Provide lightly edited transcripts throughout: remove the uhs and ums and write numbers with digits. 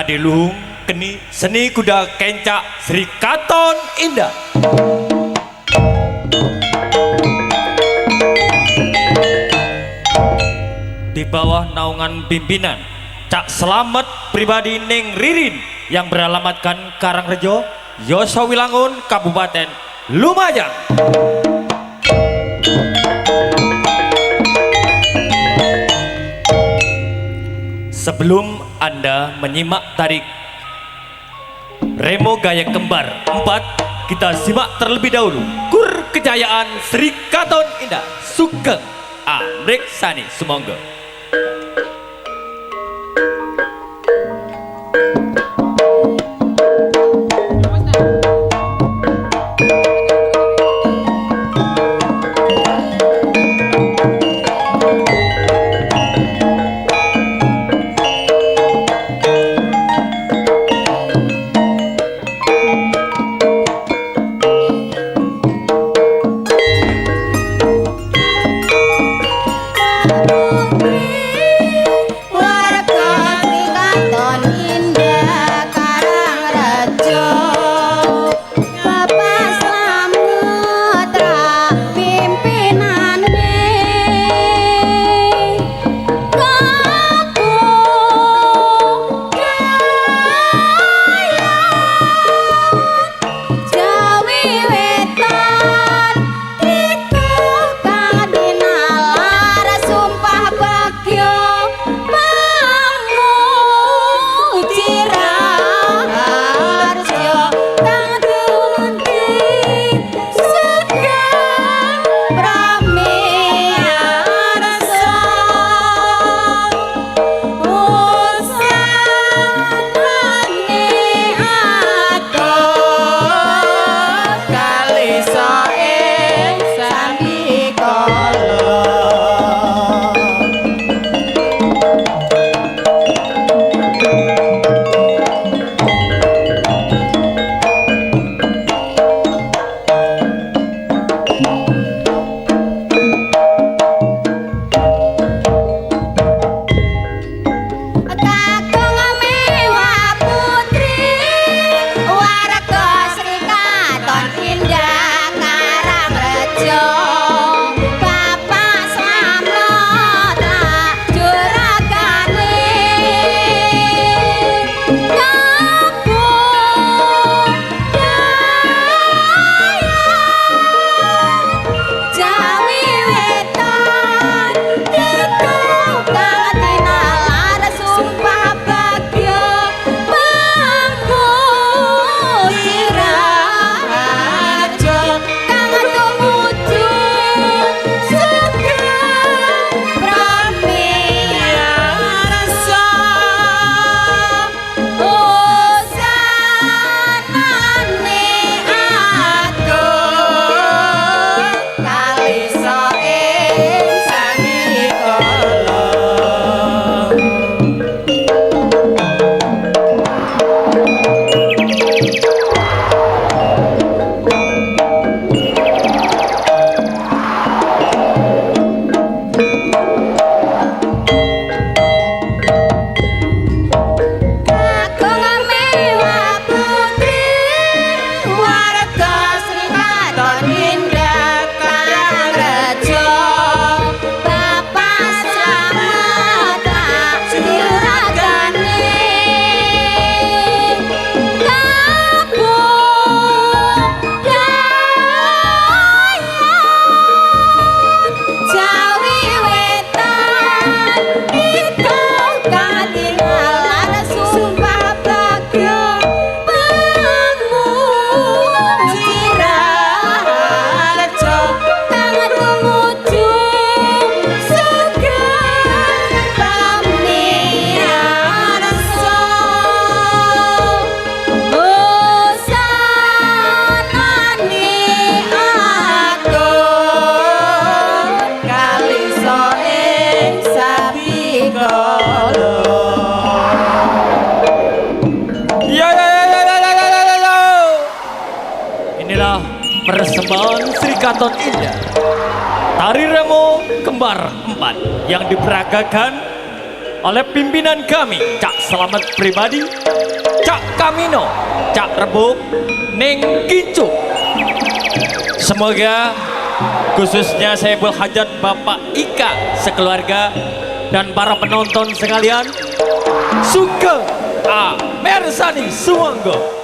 Ade Luhung Keni Seni Kuda Kencak Sri Katon Indah. Di bawah naungan pimpinan Cak Slamet pribadi Neng Ririn yang beralamatkan Karangrejo, Yosowilangun, Kabupaten Lumajang. Sebelum Anda menyimak tarik Remo Gaya Kembar 4, kita simak terlebih dahulu Kur Kejayaan Sri Katon Indah Sugeng Amrek Sani Sumangga. persembahan Sri Katon Indah Tari Remo Kembar 4 yang diperagakan oleh pimpinan kami, Cak Selamat Pribadi, Cak Kamino, Cak Rebuk, Neng Kincuk. Semoga khususnya Saiful Hajat Bapak Ika sekeluarga dan para penonton sekalian, Sugeng Amersani Sumangga.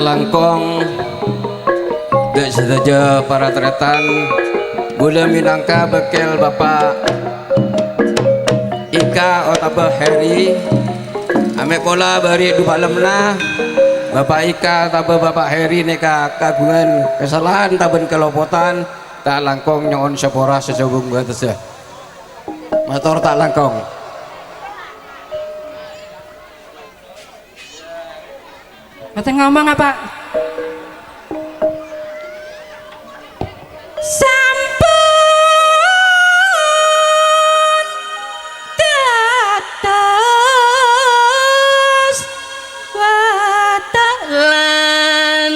langkong gak saja para tretan gula minangka bekel bapak Ika otabah Heri ame pola bari du balemna bapak Ika tabah bapak Heri neka kagungan kesalahan taben kelopotan tak langkong nyon sepora sesubung batas ya motor tak langkong Mata ngomong apa? Sampun dados watalan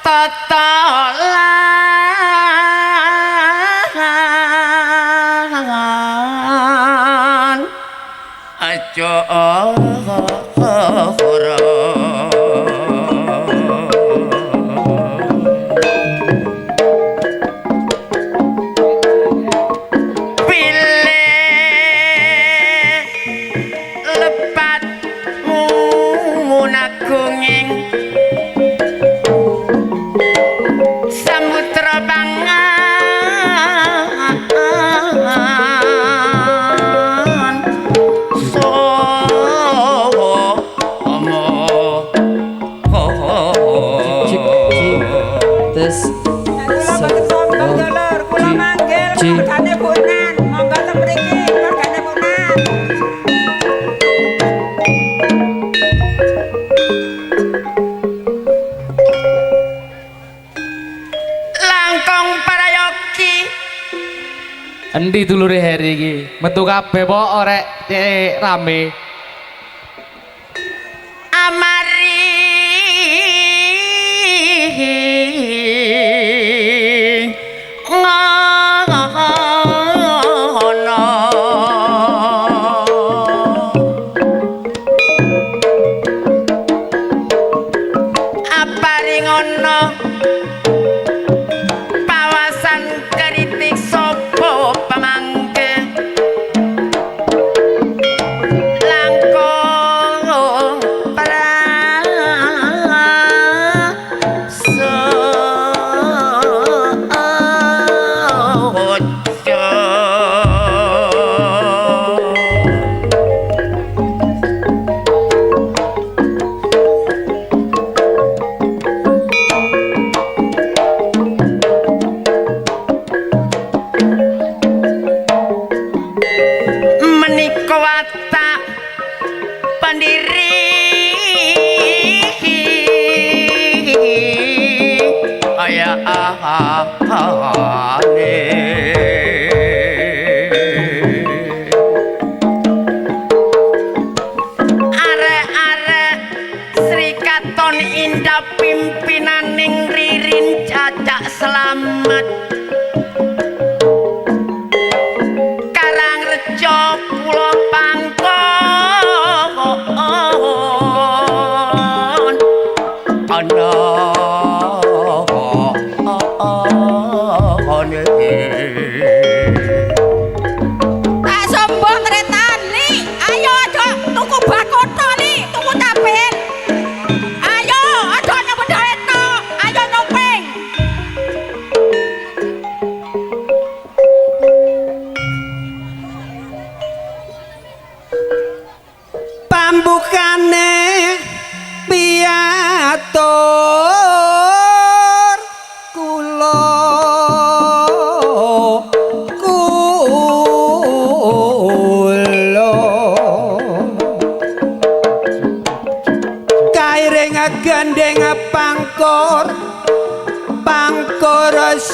totolan aja ora lepat munagunging samudra pangan somo tes kula manggil mergane punan monggo teng mriki mergane punan langkong parayogi Endi dulure Heri iki? Metu kabeh po orek rame. amari ngono apari ngono pawasan kritik sapa pamangke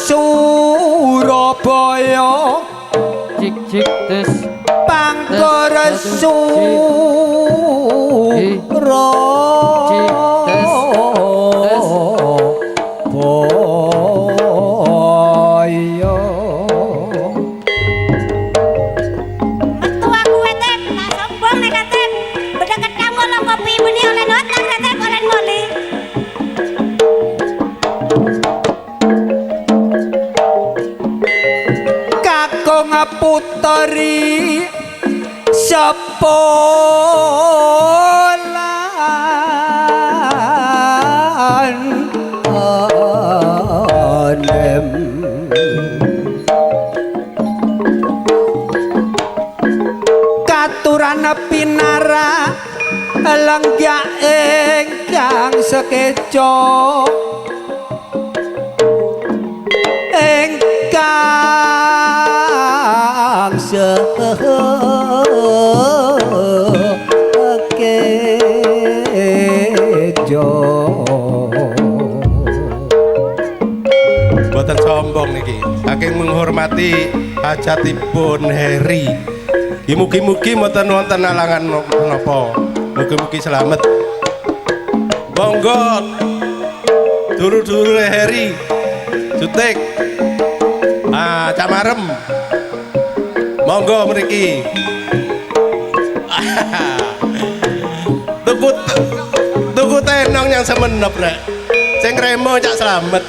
Surabaya cik cik tes Panggoresu Mertua gue tep, tak sombong nek tep. Bedekat kamu lo kopi beli oleh notak tep oleh ngoli. Kakung putri sepolan anem katuran pinara lenggak ingkang sekeca ingkang sekeca Boten sombong niki saking menghormati hajatipun Heri. Mugi-mugi mboten wonten alangan menapa. Mugi-mugi selamat. Monggo dulur-dulur Heri. Jutek. Cak Marem. Monggo mriki. Tuku tenong yang semenep rek. Sing remo cak selamat.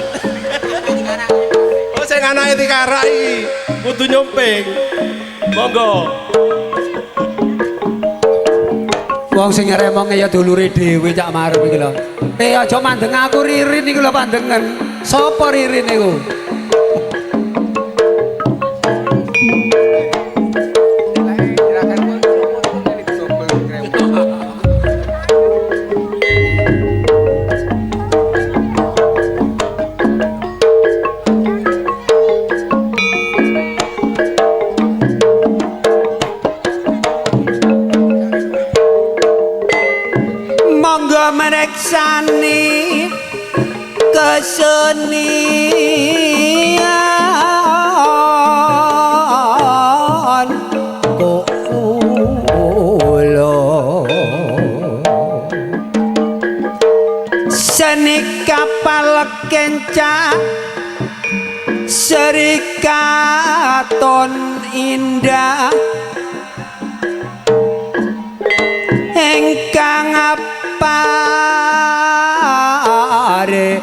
Oh sing anake dikarak iki kudu nyomping. Monggo. Wong sing remonge ya dulure dhewe Cak Marem iki lho. Aja mandeng aku Ririn iki lho pandengen. Sapa Ririn niku? Monggo mereksani kesenian kula seni kapal kencang serikaton indah engkang paring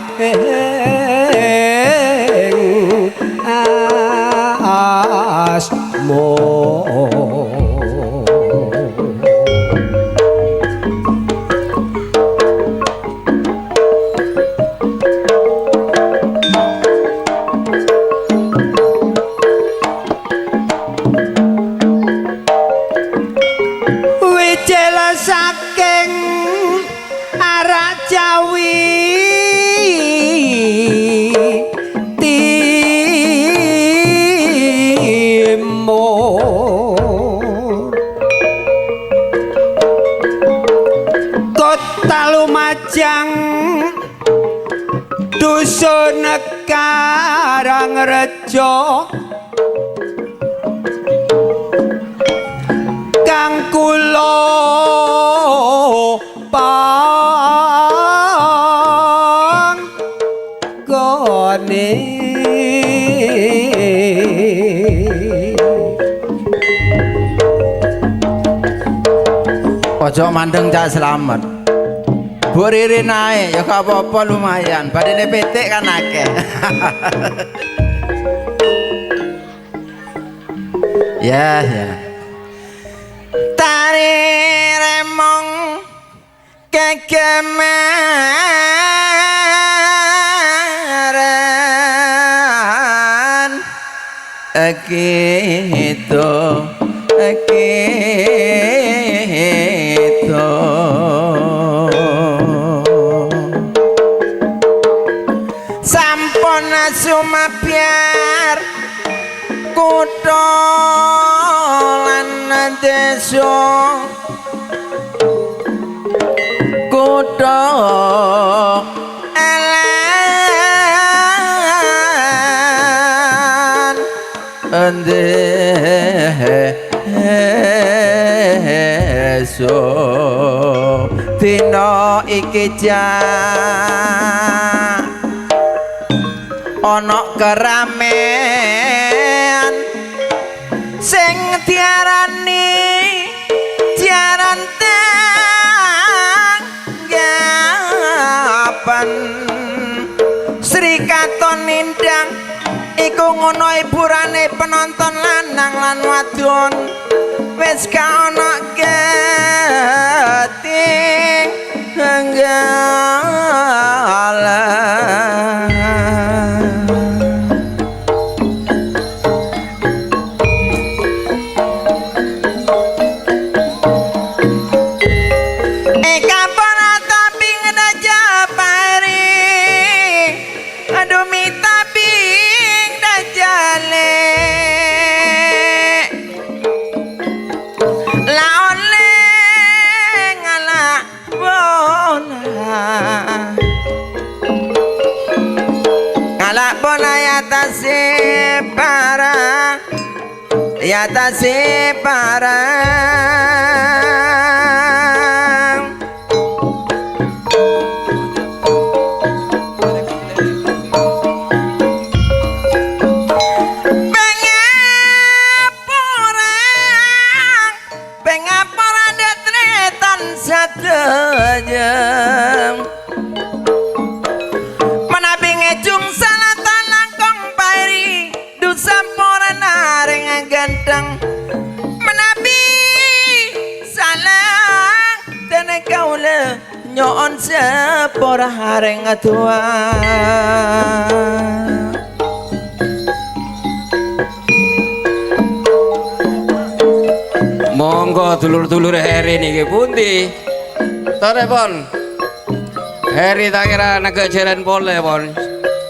asmo wijela saking arak Jawi timur kota Lumajang dusun Karangrejo kang kula panggone Ojo mandeng Cak Slamet. Bu Ririn naik ya gak apa-apa lumayan. Badine petik kan akeh. Ya. Tari remong kegemeran Gitu. sampun sumabyar kutha lan desa Kutha esuk dina iki jan ana keramean sing diarani jaran tanggapan Sri Katon Nindang iku ngono hiburane penonton lanang lan wadon wis ka ana geting enggalan ya ta separang pengaporang detretan sadejem menapi ngejung salatan langkong pairi dusamporan areng ganteng menapi salah dan kaula nyon sepora areng tua monggo dulur-dulur Heri niki pundi tare pon Heri tak kira naga jalan pole pon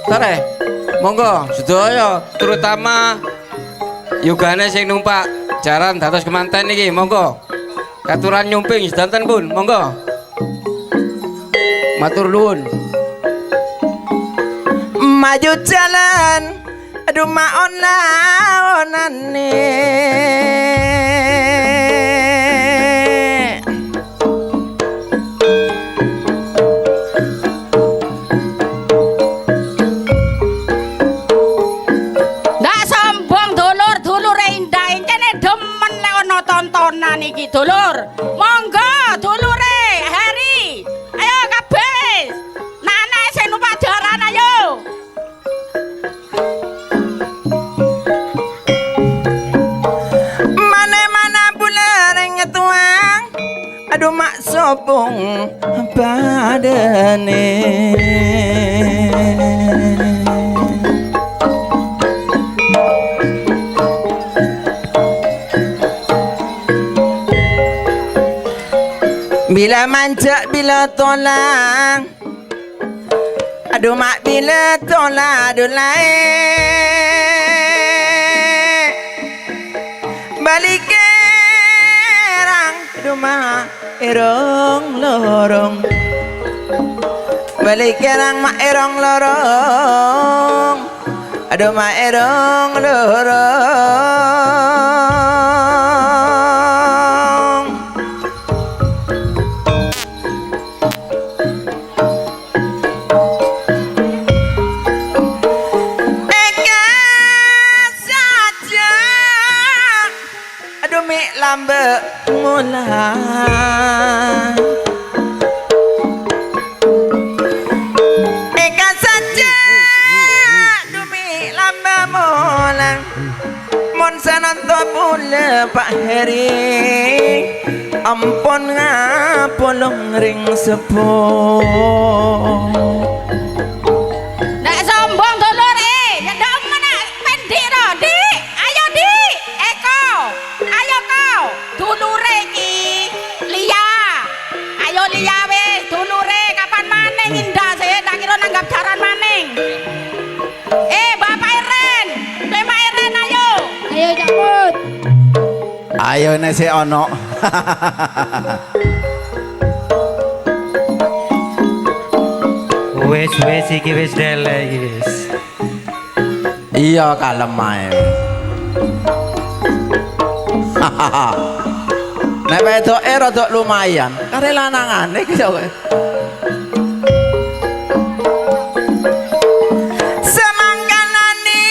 tare monggo sedaya terutama yugane sing numpak jaran dados kemanten niki monggo katuran nyumping sedanten pun monggo matur nuwun maju jalan aduh maon laonane tontonan iki dulur monggo dulure Heri ayo kabeh nana sing numpak jaran ayo mana-mana bulareng tuang aduh mak sopong badane bila manja bila tolak aduh mak bila tolak aduh lain balik kerang aduh mak erong lorong balik kerang mak erong lorong aduh mak erong lorong lambe mulai eka saja demi lambe mulai mon sananto pula Pak Heri ampun ngapolong ring sepuh nek sombong dulur ndak mana pendiro di ayo di Eko ayo kau dulure iki Lia ayo Lia wis dulure kapan maning indah sih tak kira nanggap jaran maning Bapak Iren Bapak Iren ayo cabut ayo nasi ono wes iki wis dele iki wis iya kalem ae Nek wedoke rada lumayan, kare lanangane iki yo. Semangkanane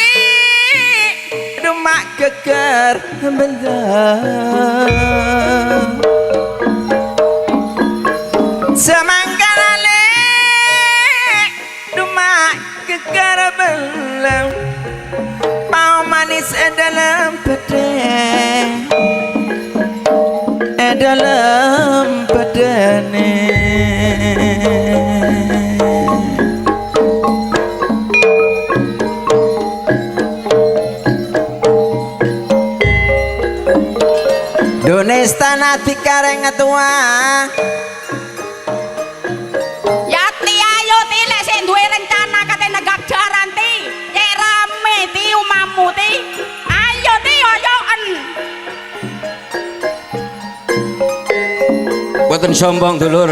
rumah geger belang. Semangkanane rumah geger belang. Pau manis dalam pedang. Dalam badane Donesta nati kareng tua Yati ayo ti lek sik duwe rencana kate negak jaran ti. Cek rame ti umamu ti. Ayo ti oyoen. Boten sombong dulur.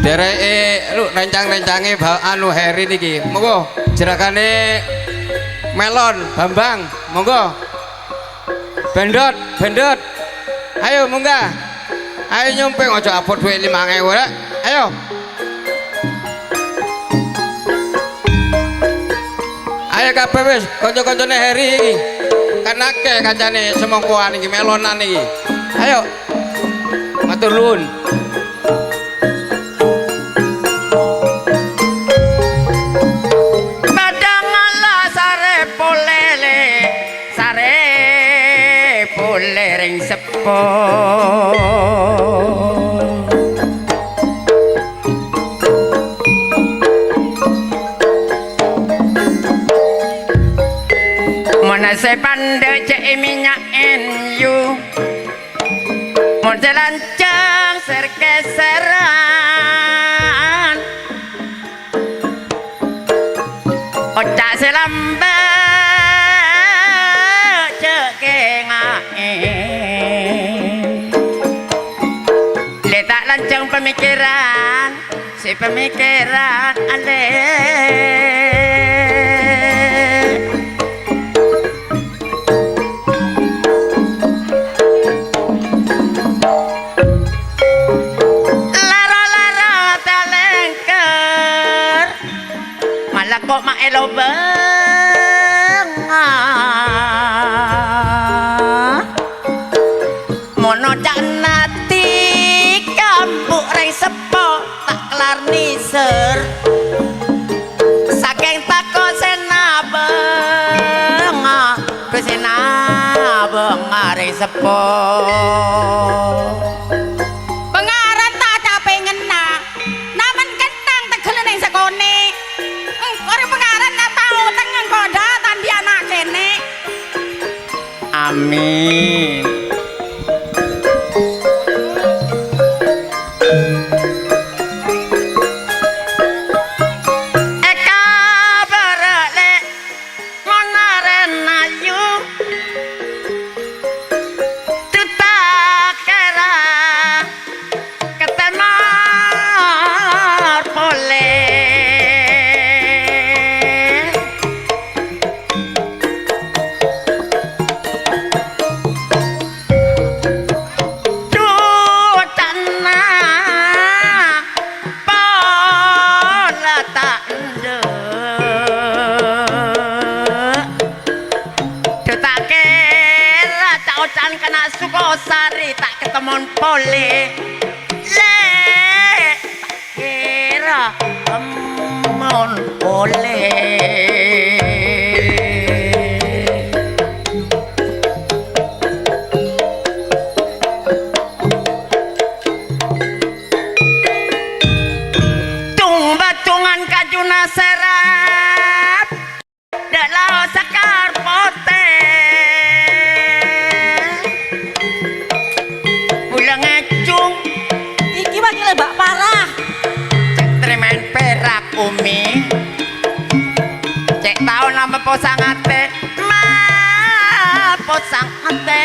Dereke lu rencang-rencange anu Heri niki. Monggo jerakane melon Bambang, monggo. Bendot, bendot. Ayo munggah. Ayo nyumping aja apot duit 5.000 rek. Ayo. Ayo kabeh wis kanca-kancane Heri iki. Kan akeh kancane semongkoan iki melonan iki. Ayo. Matur nuwun. Padang Allah sare polele sare polering sepo Monase pande cek minyak enyu Monse lancang serkeseran Ocak selambe cek kengaen Letak lancang pemikiran si pemikiran aleh kok mak elo mono cak nati kambuk reng sepo tak kelar niser saking tako senabeng kesenabeng reng sepo Pengaran tak capek ngena. Naman kenang tegel ning sekone. Orang pengaran tak tahu tengen kodatan dia anak kene. Amin. Eka berale monaren ayu tutakera ketemar pole kena Sukosari tak ketemuan pole le tak kira ketemuan pole tung-batungan kajuna serap dalau sakar pote Iki wak lebak parah. cek terimain perak umi cek tau nama posangate ma posangate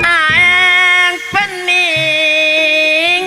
aeng pening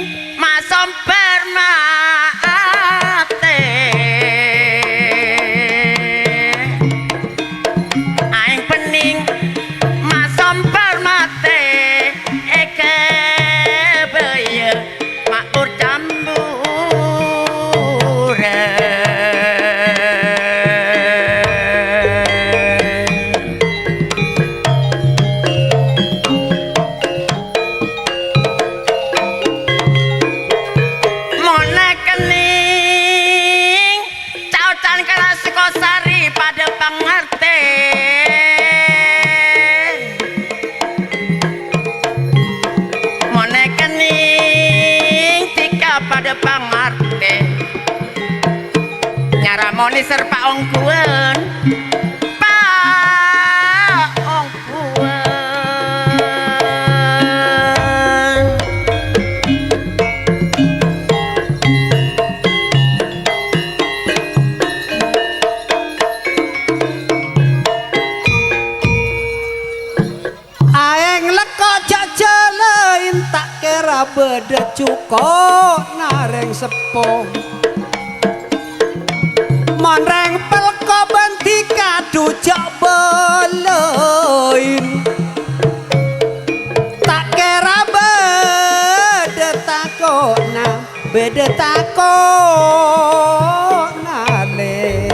pada pangarti nyaramoni serpa ongkuan pak ongkuan aeng leko jajalain tak kira beda cukup nareng sepo monreng pelko benti kadu jak belain tak kira beda takok na beda takok nale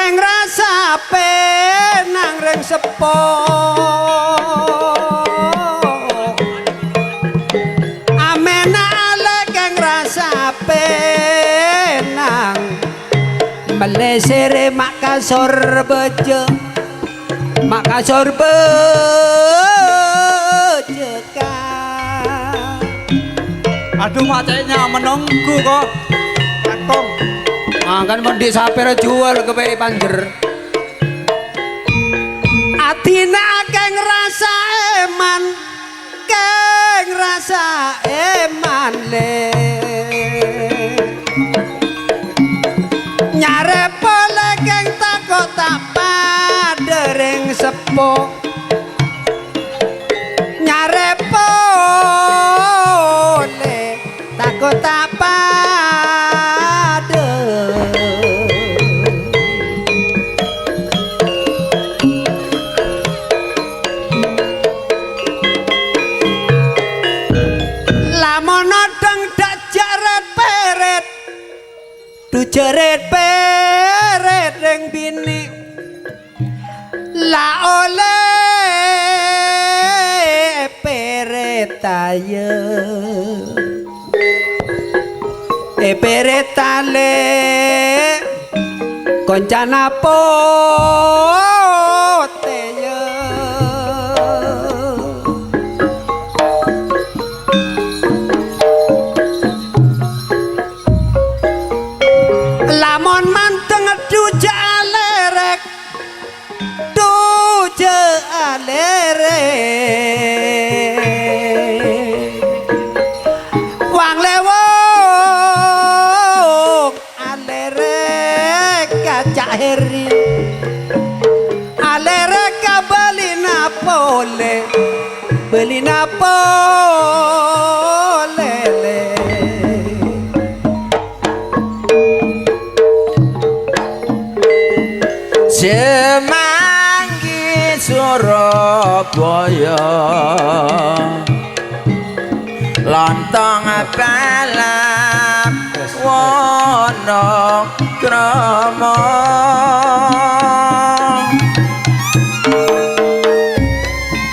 keng rasa penang reng sepo amena ale keng rasa penang melesere makasor beje ka Aduh macetnya menunggu kok. Takong. Kan mendi saper jual ke bayi panjer. atina keng rasa eman le nyare pole keng takok tak padereng sepo nyare pole takok tak jeret peret reng bini la oleh peret aye peret ale koncana pote ye lamun manteng duje alerek wang lewong alerek kacak heri alerek beli napole Semanggi Surabaya lontong balap Wonokrama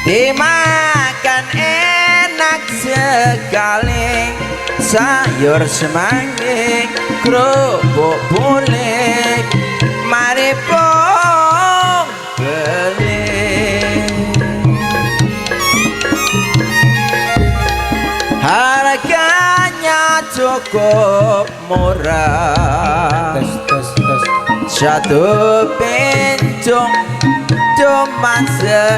dimakan enak sekali sayur semanggi kerupuk bulik mari pong beli harganya cukup murah satu pincung cuma 1000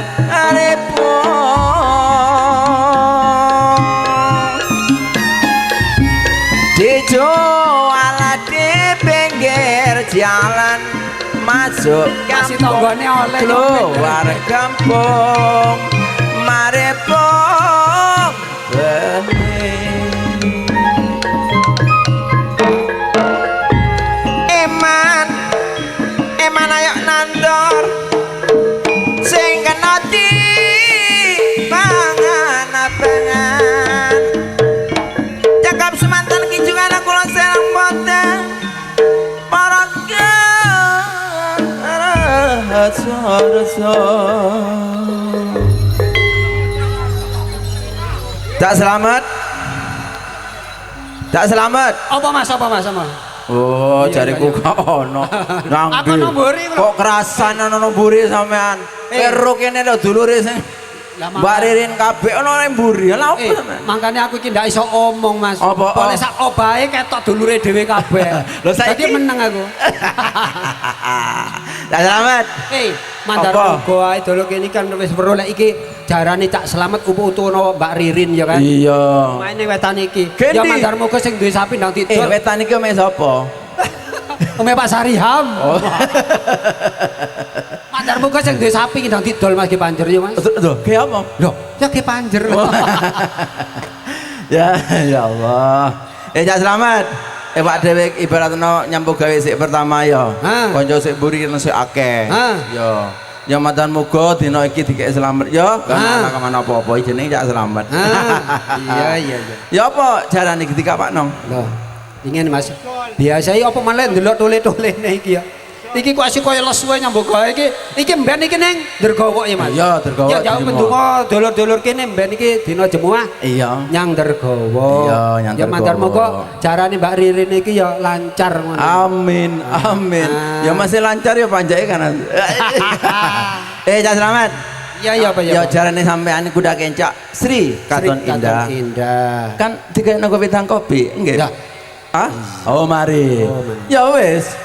dijual di pinggir jalan masuk kampung keluar kampung mari pong beli eman ayo nandor sing kena di pangan cakap semantan kinjungan aku lo serang boten tak selamat apa mas Oh, jariku gak ono. Nang Aku ndi? nang mburi kok. Kok kerasan ono nang mburi sampean? Kero kene lho dulure sing Lah, Mbak Ririn kabeh ono nang mburi. Lah opo sampean? Makanya aku iki ndak iso omong, Mas. Apa? Oleh sak obahe ketok dulure dhewe kabeh. Lho, saiki- Dadi meneng aku. Lah selamat. Mandar Apa? uga ae dolo kene kan wis weruh lek iki jarane tak selamat utuh-utuhno Mbak Ririn ya kan. Iya. Maine wetan iki. Gendi. Ya mandar muga sing duwe sapi ndang didol. Wetan iki ome sapa? Ome Pak Sariham. Oh. Mandar muga sing duwe sapi ndang didol Mas Ki Panjer ya Mas. Lho, ge apa? Loh, ya Ki Panjer. Ya Allah. Cak selamat. Pak Dewek ibaratno nyambung gawe sik pertama ya. Ha. Kanca sik mburi sik akeh. Ha. Ya. Ya madan muga dina iki dikek selamat ya. Ha. Kan kemana apa-apa jenenge Cak selamat. Iya iya iya. Ya apa jarane ketika Pak Nong? Loh, ingin Mas. Biasa iki apa malah ndelok tole-tolene iki ya. Iki kok asih koyo lesuwe nyambung gawe iki. Iki mben iki ning Dergawa ya Mas. Iya, Dergawa, Ya jauh Dergawa. mendonga dulur-dulur kene mben iki dina Jemuah. Iya. Nyang Dergawa. Iya, nyang Ya mandar Dergawa. moga jarane Mbak Ririn iki ya lancar ngono. Amin, amin. Ah. Ya masih lancar ya panjake kan. Cak selamat. Iya iya Pak Ya ya. jarane sampean kuda kencak Sri Katon Indah. Indah. Kan dikene kopi tang kopi, nggih. Lah. Hah? Oh mari. Ya wis.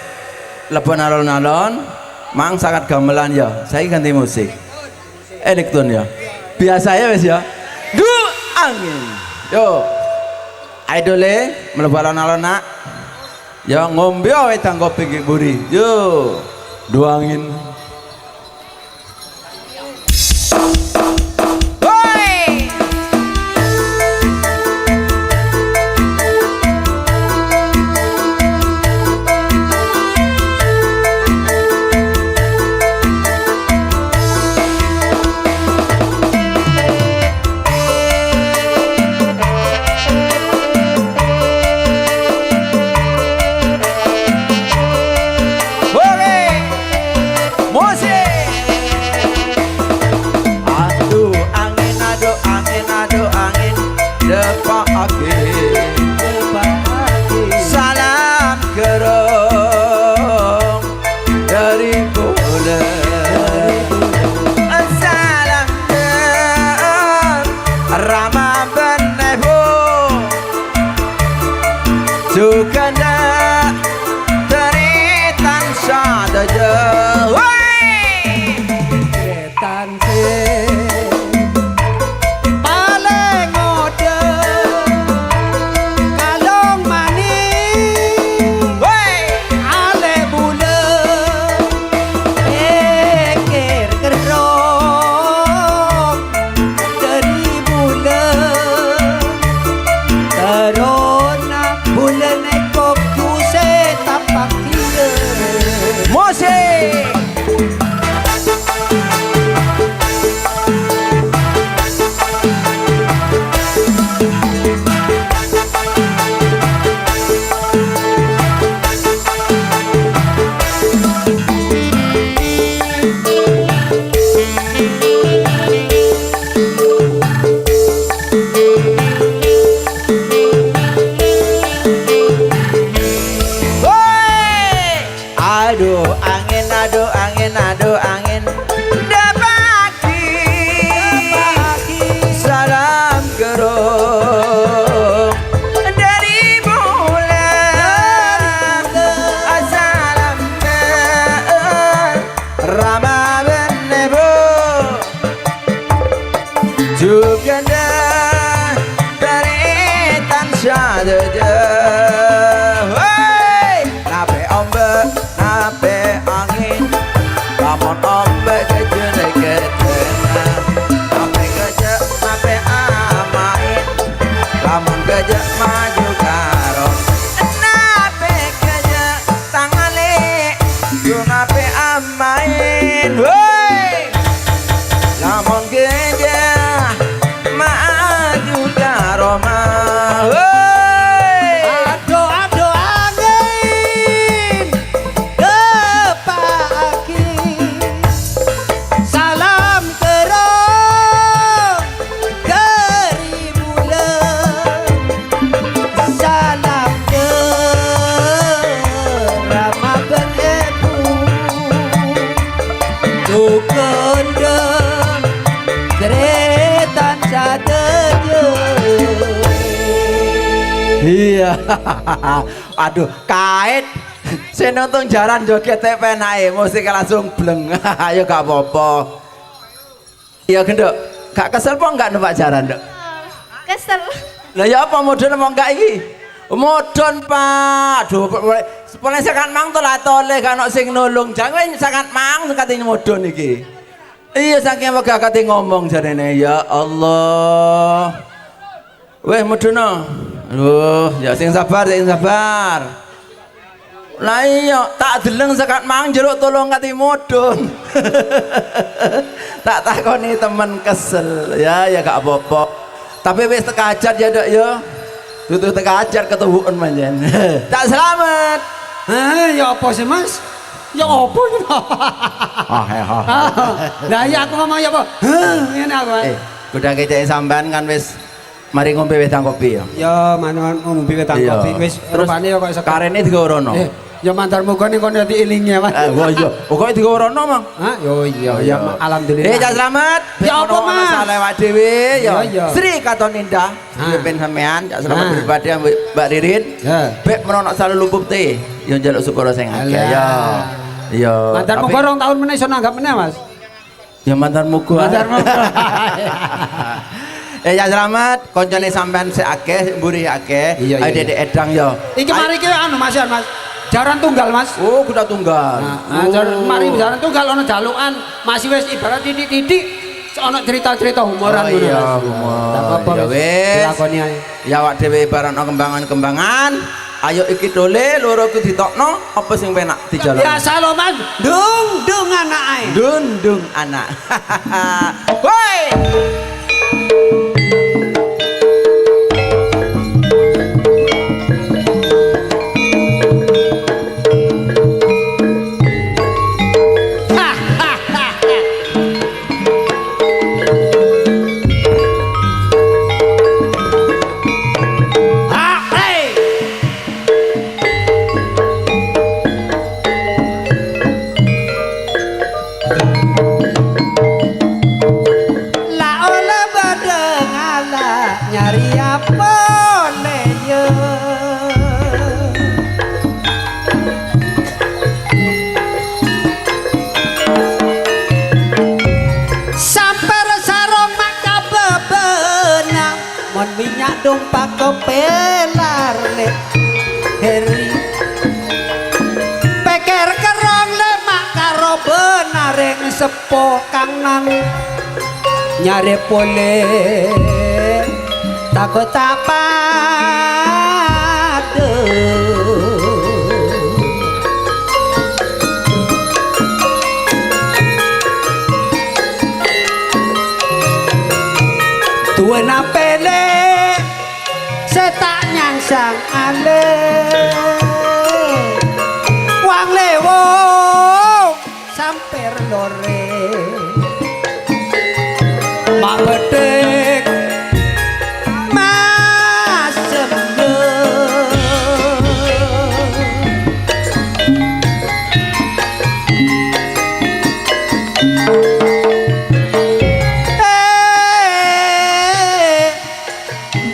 Lebon alon-alon, mang sangat gamelan ya. Saya ganti musik. Elektron ya. Biasa ya wis ya. Du angin. Yo. Idole mlebu alon-alon nak. Ya ngombe wae tang kopi ki buri. Yo. Du angin. Depak salam gerong dari bulan salam gerong ramah benebu juga nak dari tansa jauh Ketan paling ngode kalong manis ale bulan pikir kerong dari bulan terona bulan ekok kuse tapak dia Mose kendeng Deretan sadeje. Iya. Aduh, kait. Saya nonton jaran joget penake musik langsung bleng. Ayo gak apa-apa. Iya gendok, gak kesel po enggak numpak jaran, Dok? Kesel. Lah ya apa modon apa enggak iki? Modon, Pak. Aduh, sepone sakan mang to lah tole gak ono sing nulung. Jangan sakan mang kate modon iki. Iya saking wegah kate ngomong jarene ya Allah. Weh modono. Aduh, ya sing sabar, sing sabar. Lah iya, tak deleng sakat mang jeruk tolong kate modon. Tak takoni temen kesel. Ya gak apa-apa. Tapi wis teka ajar ya, Dok ya. Dudu teka ajar ketubukan manjen. Tak selamat. Ya apa sih Mas? Ya apa iki? Lah ya aku ngomong ya apa? Ngene aku. Kuda kecek sampean kan wis mari ngombe wedang kopi ya. Ya manuan ngombe wedang Iya. kopi wis Terus rupane kok iso karene digorono. Ya mantar muga ning kono diilingi Mas. Wah iya. Pokoke digorono, Mang. Hah? Yo iya ya alhamdulillah. Cak selamat. Ya apa, Mas? Masalah awak dhewe ya. Iya. Sri Katon Indah. Pimpin sampean, Cak selamat pribadi Mbak Ririn. Ya. Bek merono selalu lupuk teh. Yo njaluk syukur sing akeh ya. Iya. Mantar muga rong tahun meneh iso nanggap meneh Mas. Ya mantan muga. Mantar muga. Ya selamat, koncone sampean sik akeh, mburi akeh. Iya, Ayo iya. dedek edang ya. Iki mari ki anu Mas ya Mas. Jaran tunggal Mas. Oh, kuda tunggal. Jaran mari jaran tunggal ana jalukan, masih wis ibarat titik-titik ana cerita-cerita humoran Oh, ngono. iya, Mas. humor. Tak apa-apa Ya wis. dilakoni ae. Ya awak dhewe barang kembangan-kembangan. Ayo iki dole loro ku ditokno apa sing penak dijalan. Biasa lho Mas. Dung anak ae. Dundung anak. Woi. La oleh badeng ala nyari apa le ye. Sampai sarong maka bebenang mon minyak dompak kepelar le heri peker kerong le mak karo benareng sepo kang nang nyari pole takut apa tuan apele setak nyangsang ale wang lewo samper lore mak bedek mas semyo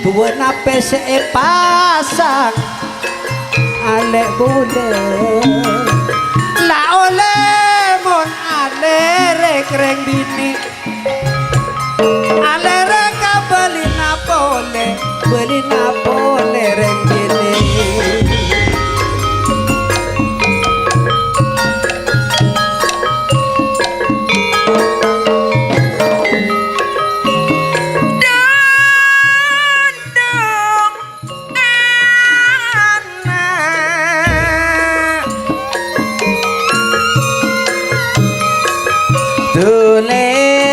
tuan ape se pasang alek bule la oleh mon ale rekreng bini alere ka beli napole reng gini Dule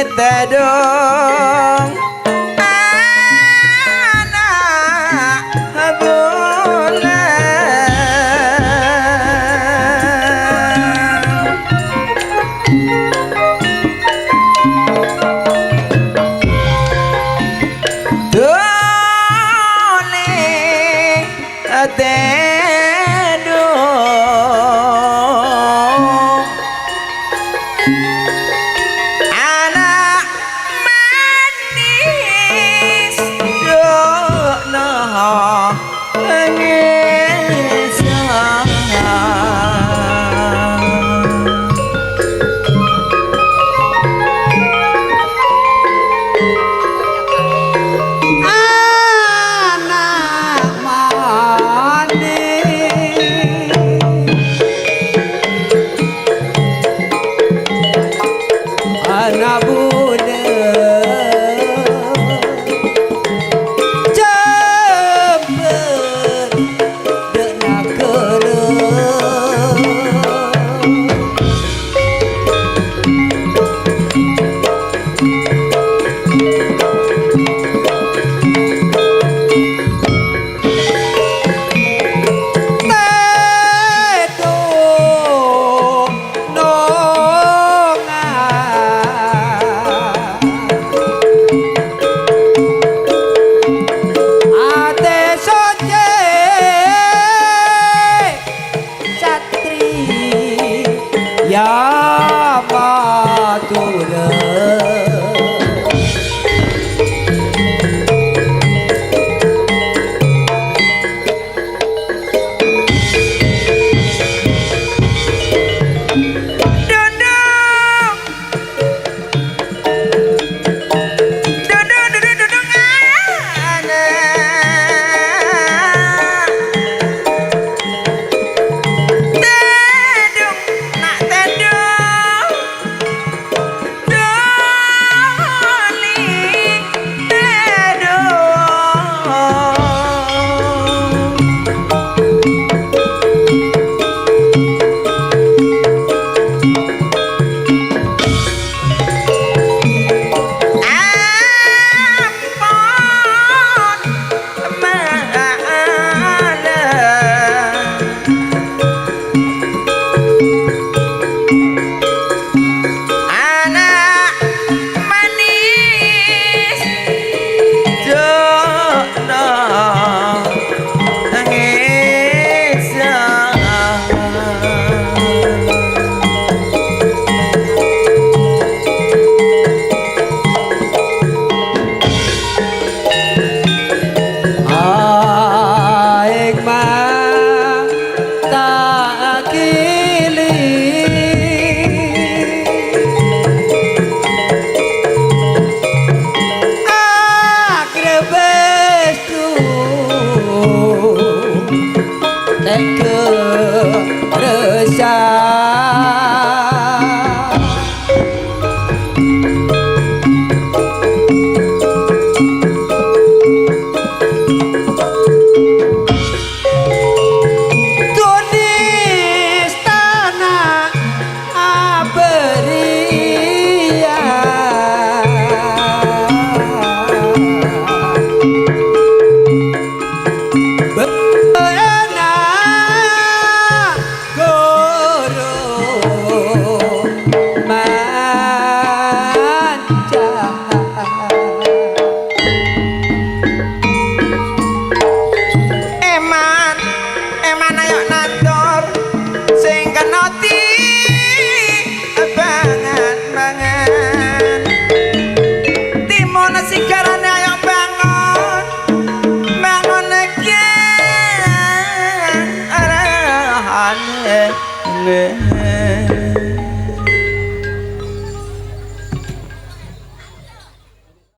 resah. Tunis tanah benar guru manca. Eman, eman ayo nandur sing kenoti banget. Timun sigarane ayo bangun, bangun iki arahane.